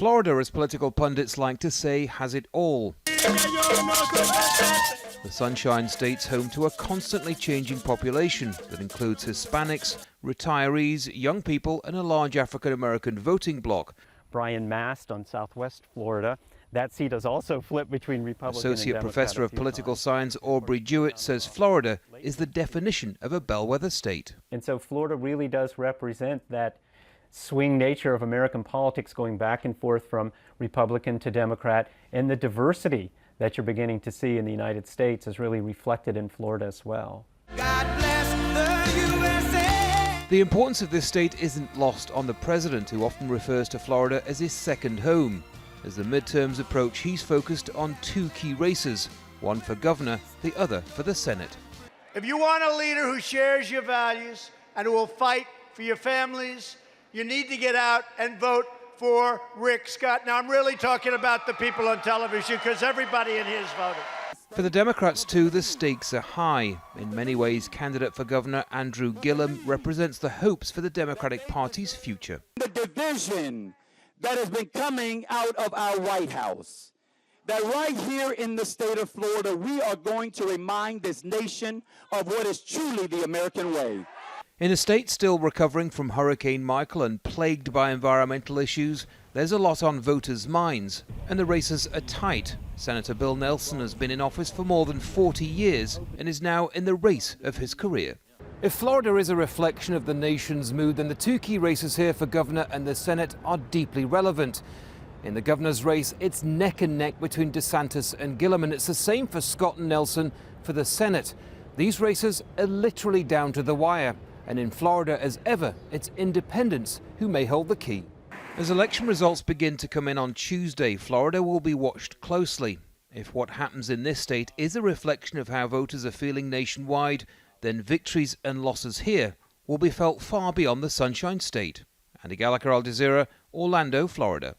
Florida, as political pundits like to say, has it all. The Sunshine State's home to a constantly changing population that includes Hispanics, retirees, young people and a large African-American voting bloc. Brian Mast on Southwest Florida. That seat has also flipped between Republican Associate and Professor Democrat of Political Science AUBREY JEWETT says Florida is the definition of a bellwether state. And so Florida really does represent that swing nature of American politics, going back and forth from Republican to Democrat, and the diversity that you're beginning to see in the United States is really reflected in Florida as well. God bless the USA. The importance of this state isn't lost on the president, who often refers to Florida as his second home. As the midterms approach, he's focused on two key races, one for governor, the other for the Senate. If you want a leader who shares your values and who will fight for your families, you need to get out and vote for Rick Scott. Now, I'm really talking about the people on television, because everybody in here is voting. For the Democrats, too, the stakes are high. In many ways, candidate for governor Andrew GILLUM represents the hopes for the Democratic Party's future. The division that has been coming out of our White House, that right here in the state of Florida, we are going to remind this nation of what is truly the American way. In a state still recovering from Hurricane Michael and plagued by environmental issues, there's a lot on voters' minds, and the races are tight. Senator Bill Nelson has been in office for more than 40 years and is now in the race of his career. If Florida is a reflection of the nation's mood, then the two key races here for governor and the Senate are deeply relevant. In the governor's race, it's neck and neck between DeSantis and GILLUM, and it's the same for Scott and Nelson for the Senate. These races are literally down to the wire. And in Florida, as ever, it's independents who may hold the key. As election results begin to come in on Tuesday, Florida will be watched closely. If what happens in this state is a reflection of how voters are feeling nationwide, then victories and losses here will be felt far beyond the Sunshine State. Andy Gallacher, Jazeera, Orlando, Florida.